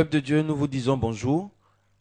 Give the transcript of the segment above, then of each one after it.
Peuple de Dieu, nous vous disons bonjour.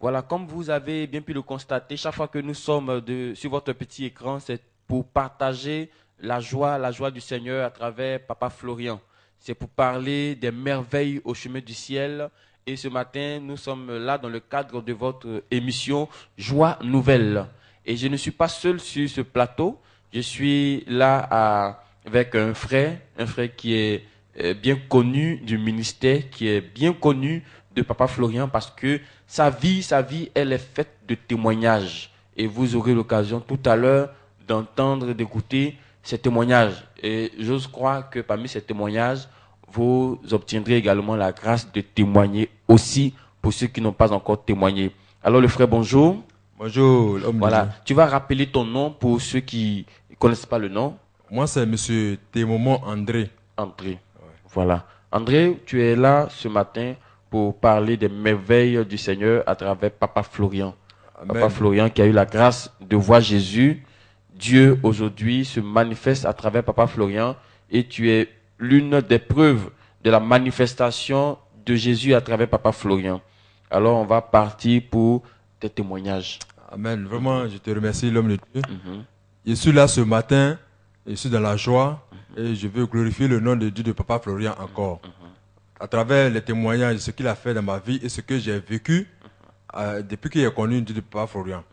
Voilà, comme vous avez bien pu le constater, chaque fois que nous sommes sur votre petit écran, c'est pour partager la joie du Seigneur à travers Papa Florian. C'est pour parler des merveilles au chemin du ciel. Et ce matin, nous sommes là dans le cadre de votre émission Joie Nouvelle. Et je ne suis pas seul sur ce plateau. Je suis là avec un frère qui est bien connu du ministère, qui est bien connu de Papa Florian parce que sa vie, elle est faite de témoignages. Et vous aurez l'occasion tout à l'heure d'entendre, d'écouter ces témoignages. Et j'ose croire que parmi ces témoignages, vous obtiendrez également la grâce de témoigner aussi pour ceux qui n'ont pas encore témoigné. Alors le frère, bonjour. Bonjour, l'homme de Dieu. Voilà, tu vas rappeler ton nom pour ceux qui ne connaissent pas le nom. Moi, c'est monsieur Témomo André. André. Voilà. André, tu es là ce matin pour parler des merveilles du Seigneur à travers Papa Florian. Amen. Papa Florian qui a eu la grâce de voir Jésus. Dieu aujourd'hui se manifeste à travers Papa Florian et tu es l'une des preuves de la manifestation de Jésus à travers Papa Florian. Alors on va partir pour tes témoignages. Amen. Vraiment, je te remercie, l'homme de Dieu. Je suis là ce matin, je suis dans la joie et je veux glorifier le nom de Dieu de Papa Florian encore. À travers les témoignages de ce qu'il a fait dans ma vie et ce que j'ai vécu depuis que j'ai connu Dieu de Papa Florian.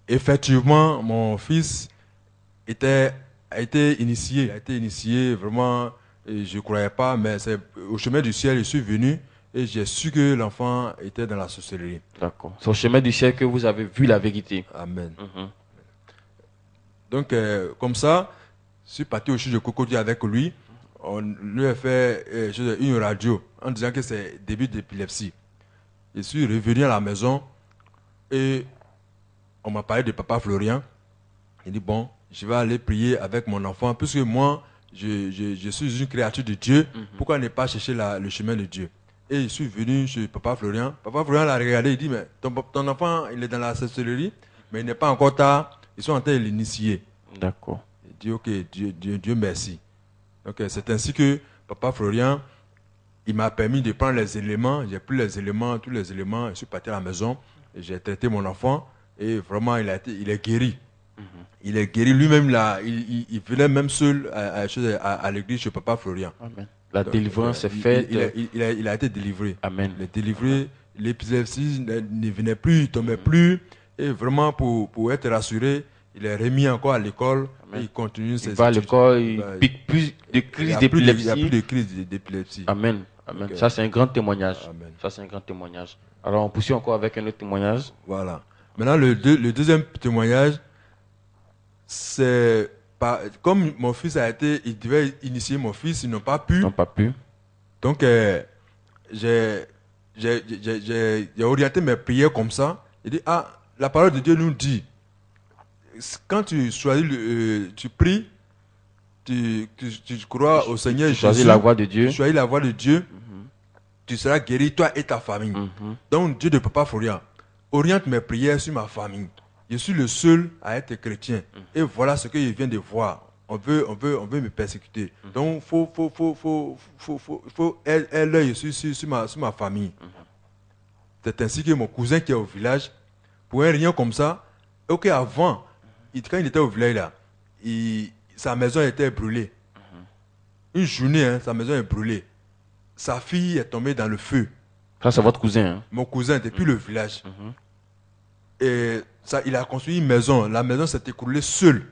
Effectivement, mon fils a été initié vraiment, et je ne croyais pas, mais c'est au chemin du ciel, je suis venu et j'ai su que l'enfant était dans la sorcellerie. D'accord. C'est au chemin du ciel que vous avez vu la vérité. Amen. Donc, comme ça, je suis parti au chute de Cocody avec lui. On lui a fait une radio en disant que c'est début d'épilepsie. Je suis revenu à la maison et on m'a parlé de Papa Florian. Il dit, bon, je vais aller prier avec mon enfant, puisque moi, je suis une créature de Dieu. Pourquoi ne pas chercher le chemin de Dieu? Et je suis venu chez Papa Florian. Papa Florian l'a regardé, il dit, mais ton enfant, il est dans la sorcellerie, mais il n'est pas encore tard. Ils sont en train de l'initier. D'accord. Il dit, ok, Dieu merci. Donc, c'est ainsi que Papa Florian, il m'a permis de prendre les éléments. J'ai pris les éléments, tous les éléments. Je suis parti à la maison et j'ai traité mon enfant. Et vraiment, il est guéri. Il est guéri. Lui-même, il venait même seul à l'église chez Papa Florian. Amen. La délivrance est faite. Il a été délivré. Amen. Il est délivré. L'épilepsie ne venait plus, il ne tombait plus. Et vraiment, pour être rassuré, il est remis encore à l'école. Et il continue ses études. Il va à l'école, il pique plus de crises d'épilepsie. Il n'y a plus de crise d'épilepsie. Amen. Amen. Okay. Ça, c'est un grand témoignage. Amen. Ça, c'est un grand témoignage. Alors, on poursuit encore avec un autre témoignage. Voilà. Maintenant, le deuxième témoignage, c'est comme mon fils il devait initier mon fils, ils n'ont pas pu. Donc, j'ai orienté mes prières comme ça. Il dit, la parole de Dieu nous dit, quand tu choisis, tu pries, tu crois au Seigneur Jésus, choisis la voie de Dieu. Tu choisis la voie de Dieu, tu seras guéri, toi et ta famille. Donc, Dieu de Papa Florian oriente mes prières sur ma famille. Je suis le seul à être chrétien. Et voilà ce que je viens de voir. On veut me persécuter. Donc, il faut l'œil sur ma famille. C'est ainsi que mon cousin qui est au village, pour un rien comme ça, ok, avant, quand il était au village là, sa maison était brûlée. Une journée, sa maison est brûlée. Sa fille est tombée dans le feu. Ça, c'est votre cousin. Hein? Mon cousin, depuis le village. Et ça, il a construit une maison. La maison s'est écroulée seule.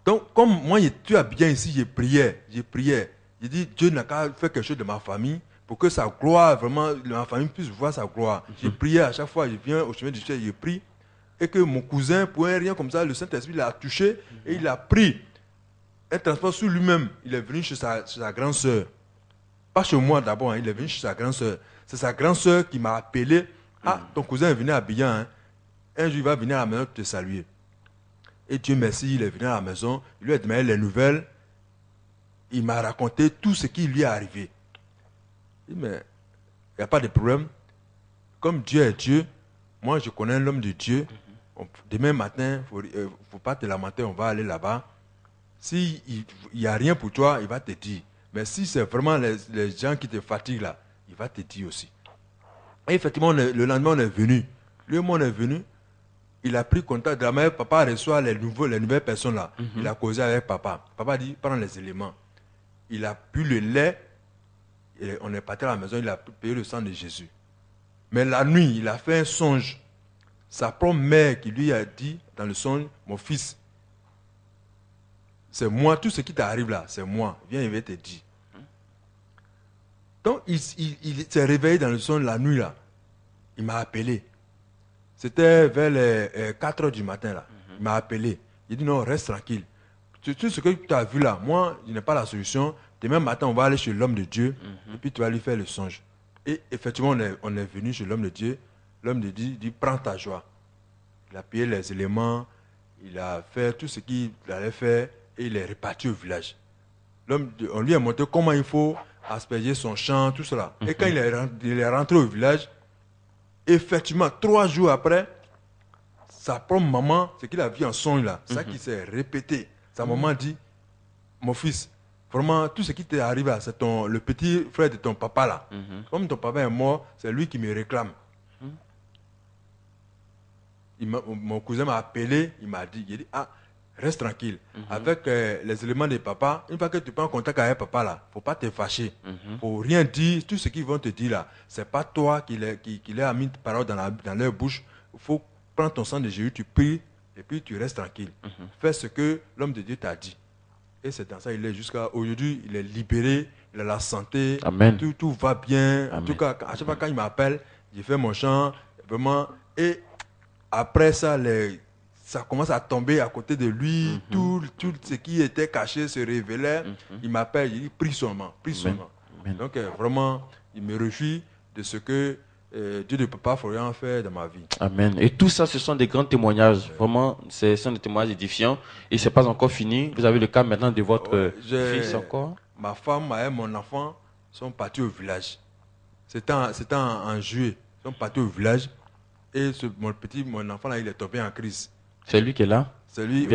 Donc, comme moi, tu es bien ici, j'ai prié. J'ai dit, Dieu n'a qu'à faire quelque chose de ma famille pour que sa gloire, vraiment, ma famille puisse voir sa gloire. J'ai prié à chaque fois, je viens au chemin du ciel, je prie. Et que mon cousin, pour un rien comme ça, le Saint-Esprit l'a touché et il a pris un transport sur lui-même. Il est venu chez sa grande sœur. Pas chez moi d'abord, hein, il est venu chez sa grande sœur. C'est sa grande sœur qui m'a appelé. Ton cousin est venu à Abidjan. Hein. Un jour, il va venir à la maison te saluer. Et Dieu merci, il est venu à la maison. Il lui a demandé les nouvelles. Il m'a raconté tout ce qui lui est arrivé. Il dit, mais il n'y a pas de problème. Comme Dieu est Dieu, moi je connais l'homme de Dieu. Demain matin, il ne faut pas te lamenter, on va aller là-bas. S'il n'y a rien pour toi, il va te dire. Mais si c'est vraiment les gens qui te fatiguent là, il va te dire aussi. Et effectivement, le lendemain, on est venu. Le moment où on est venu, il a pris contact. De la manière, papa reçoit les nouvelles personnes là. Il a causé avec papa. Papa dit, prends les éléments. Il a bu le lait. Et on est parti à la maison, il a payé le sang de Jésus. Mais la nuit, il a fait un songe. Sa propre mère qui lui a dit dans le songe, mon fils, c'est moi, tout ce qui t'arrive là, c'est moi. Viens, il va te dire. Donc, il s'est réveillé dans le songe la nuit là. Il m'a appelé. C'était vers les 4 heures du matin là. Il m'a appelé. Il dit non, reste tranquille. Tout ce que tu as vu là, moi, je n'ai pas la solution. Demain matin, on va aller chez l'homme de Dieu. Et puis tu vas lui faire le songe. Et effectivement, on est venu chez l'homme de Dieu. L'homme de Dieu dit, prends ta joie. Il a payé les éléments. Il a fait tout ce qu'il allait faire. Et il est reparti au village. On lui a montré comment il faut asperger son champ, tout cela. Et quand il est rentré au village, effectivement, 3 jours après, sa propre maman, ce qu'il a vu en songe là, ça qui s'est répété. Sa maman dit, mon fils, vraiment, tout ce qui t'est arrivé là, c'est le petit frère de ton papa là. Comme ton papa est mort, c'est lui qui me réclame. Mon cousin m'a appelé, il m'a dit, ah, reste tranquille. Avec les éléments de papa, une fois que tu prends contact avec papa là, faut pas te fâcher. Faut rien dire. Tout ce qu'ils vont te dire là, c'est pas toi qui leur a mis de paroles dans leur bouche. Il faut prendre ton sang de Jésus, tu pries et puis tu restes tranquille. Fais ce que l'homme de Dieu t'a dit. Et c'est dans ça il est jusqu'à aujourd'hui, il est libéré, il a la santé. Amen. Tout va bien. Amen. En tout cas, à chaque fois quand il m'appelle, j'ai fait mon chant, vraiment. Et après ça, ça commence à tomber à côté de lui. Tout ce qui était caché se révélait. Il m'appelle, il dit, prie seulement, prie seulement. Donc vraiment, il me réjouit de ce que Dieu de Papa Florian fait dans ma vie. Amen. Et tout ça, ce sont des grands témoignages. Vraiment, ce sont des témoignages édifiants. Et ce n'est pas encore fini. Vous avez le cas maintenant de votre fils encore. Ma femme et mon enfant sont partis au village. C'était en juillet. Ils sont partis au village. Et mon enfant là, il est tombé en crise. C'est lui qui est là. C'est lui.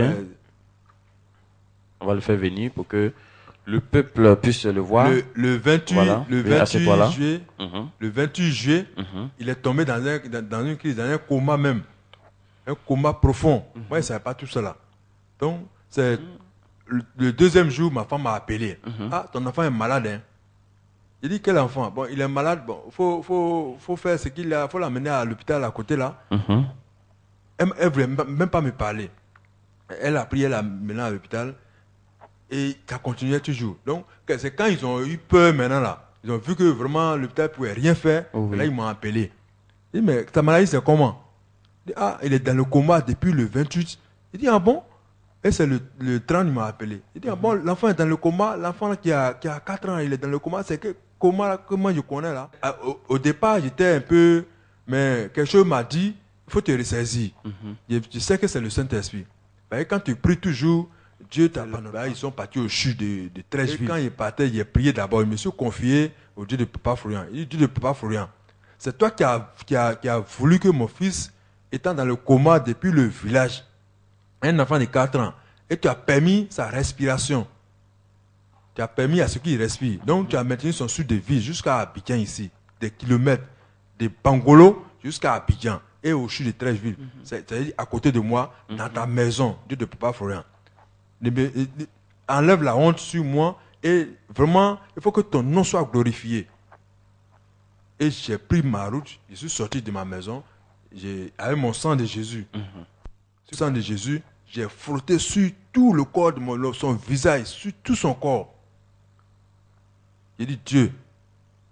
On va le faire venir pour que le peuple puisse le voir. Le 28, voilà. le 28 juillet, le 28 juillet, il est tombé dans une crise, dans un coma même. Un coma profond. Moi, je ne savais pas tout cela. Donc, c'est le deuxième jour, ma femme m'a appelé. Ah, ton enfant est malade. Hein? J'ai dit, quel enfant? Bon, il est malade. Bon, faut faire ce qu'il a. Il faut l'amener à l'hôpital à côté là. Elle ne voulait même pas me parler. Elle a pris, elle l'a mené à l'hôpital. Et ça continuait toujours. Donc, c'est quand ils ont eu peur maintenant là. Ils ont vu que vraiment l'hôpital ne pouvait rien faire. Là, ils m'ont appelé. J'ai dit, mais ta maladie, c'est comment? Il dit, ah, il est dans le coma depuis le 28. Il dit, ah bon? Et c'est le 30, il m'a appelé. Il dit, ah bon, l'enfant est dans le coma. L'enfant qui a 4 ans, il est dans le coma. C'est que coma que moi je connais là. Au départ, j'étais un peu... Mais quelque chose m'a dit, il faut te ressaisir. Je sais que c'est le Saint-Esprit. Quand tu pries toujours, Dieu t'a abandonné. Ils sont partis au CHU de 13 villes. Quand il partait, il a prié d'abord. Il me suis confié au Dieu de Papa Florian. Il dit, Dieu de Papa Florian, c'est toi qui a voulu que mon fils, étant dans le coma depuis le village, un enfant de 4 ans, et tu as permis sa respiration. Tu as permis à ce qu'il respire. Donc tu as maintenu son souffle de vie jusqu'à Abidjan ici. Des kilomètres. De Bangolo jusqu'à Abidjan. Et au CHU de 13 villes. C'est-à-dire à côté de moi, dans ta maison, Dieu de Papa Florian. Enlève la honte sur moi et vraiment, il faut que ton nom soit glorifié. Et j'ai pris ma route, je suis sorti de ma maison, avec mon sang de Jésus. Le sang de Jésus, j'ai frotté sur tout le corps de son visage, sur tout son corps. J'ai dit, Dieu,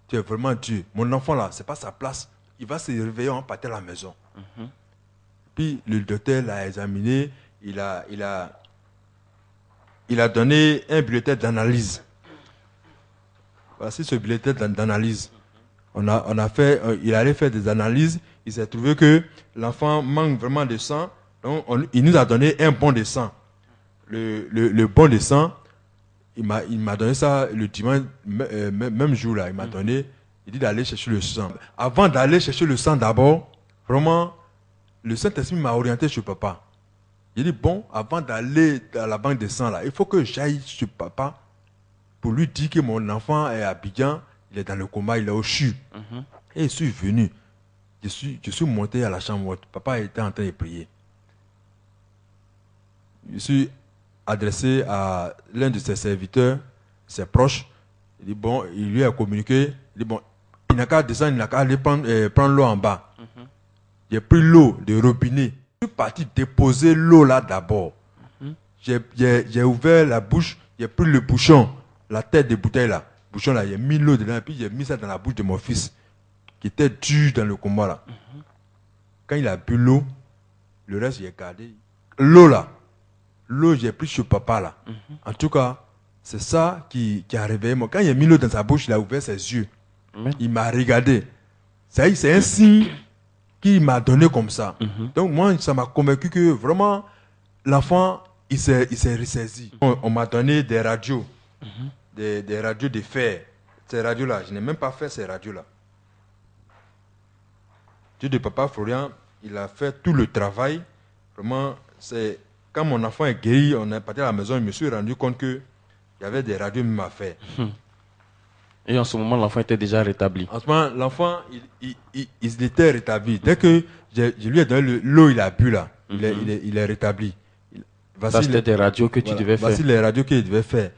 tu es vraiment Dieu. Mon enfant là, ce n'est pas sa place. Il va se réveiller en partant à la maison. Puis le docteur l'a examiné, il a donné un bulletin d'analyse. Voici ce bulletin d'analyse. Il allait faire des analyses. Il s'est trouvé que l'enfant manque vraiment de sang. Donc il nous a donné un bon de sang. Le bon de sang, il m'a donné ça le dimanche, même jour là. Il m'a donné, il dit d'aller chercher le sang. Avant d'aller chercher le sang d'abord, vraiment, le Saint-Esprit m'a orienté chez papa. Il dit, bon, avant d'aller à la banque de sang, là, il faut que j'aille chez papa pour lui dire que mon enfant est à Abidjan, il est dans le coma, il est au CHU. Et je suis venu. je suis monté à la chambre haute. Papa était en train de prier. Je suis adressé à l'un de ses serviteurs, ses proches. Il dit, bon, il lui a communiqué. Il dit, bon, il n'a qu'à descendre, il n'a qu'à aller prendre l'eau en bas. J'ai pris l'eau de robinet. Je suis parti déposer l'eau là d'abord. J'ai ouvert la bouche, j'ai pris le bouchon, la tête de bouteille là. Bouchon là, j'ai mis l'eau dedans et puis j'ai mis ça dans la bouche de mon fils qui était dur dans le combat là. Quand il a bu l'eau, le reste j'ai gardé. L'eau là, l'eau j'ai pris sur papa là. En tout cas, c'est ça qui a réveillé moi. Quand il a mis l'eau dans sa bouche, il a ouvert ses yeux. Il m'a regardé. C'est un signe qu'il m'a donné comme ça. Donc moi, ça m'a convaincu que vraiment, l'enfant, il s'est ressaisi. On m'a donné des radios, des radios de fer. Ces radios-là, je n'ai même pas fait ces radios-là. Dieu de papa Florian, il a fait tout le travail. Vraiment, c'est quand mon enfant est guéri, on est parti à la maison, je me suis rendu compte que il y avait des radios même à faire. Et en ce moment, l'enfant était déjà rétabli. En ce moment, l'enfant, il était rétabli. Dès que je lui ai donné l'eau, il a bu là. Il est rétabli. Ça, c'était des radios que tu devais faire. Voici les radios qu'il devait faire.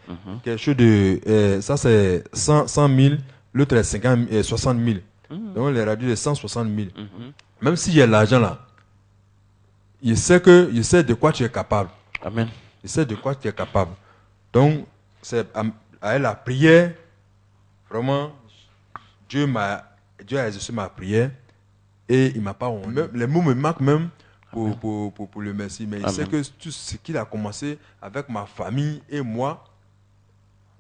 Quelque chose de... ça, c'est 100 000. L'autre est 60 000. Donc, les radios, c'est 160 000. Même si j'ai l'argent là, il sait de quoi tu es capable. Amen. Il sait de quoi tu es capable. Donc, c'est à la prière, vraiment, Dieu a exaucé ma prière et il m'a pas honte. Les mots me manquent même pour le merci. Mais il sait que tout ce qu'il a commencé avec ma famille et moi,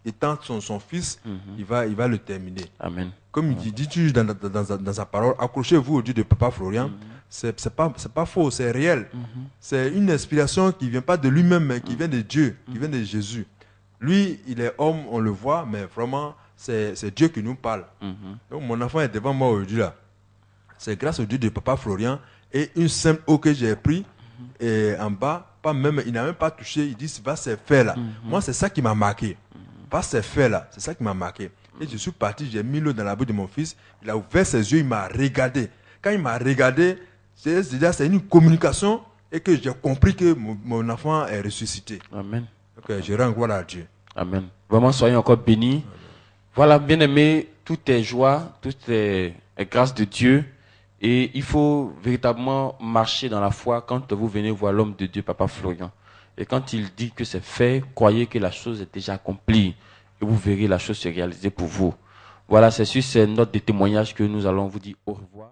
étant son fils, il va le terminer. Amen. Comme il dit dans sa parole, accrochez-vous au Dieu de Papa Florian. C'est pas faux, c'est réel. C'est une inspiration qui ne vient pas de lui-même, mais qui vient de Dieu, qui vient de Jésus. Lui, il est homme, on le voit, mais vraiment, c'est Dieu qui nous parle. Donc mon enfant est devant moi aujourd'hui là. C'est grâce au Dieu de Papa Florian et une simple eau que j'ai pris et en bas, il n'a même pas touché, il dit, va se faire là. Moi, c'est ça qui m'a marqué. Va se faire là, c'est ça qui m'a marqué. Et je suis parti, j'ai mis l'eau dans la bouche de mon fils, il a ouvert ses yeux, il m'a regardé. Quand il m'a regardé, c'est une communication et que j'ai compris que mon enfant est ressuscité. Amen. Donc je rends gloire à Dieu. Amen. Vraiment, soyez encore bénis. Voilà, bien-aimés, tout est joie, tout est grâce de Dieu. Et il faut véritablement marcher dans la foi quand vous venez voir l'homme de Dieu, Papa Florian. Et quand il dit que c'est fait, croyez que la chose est déjà accomplie. Et vous verrez la chose se réaliser pour vous. Voilà, c'est sur ces notes de témoignage que nous allons vous dire au revoir.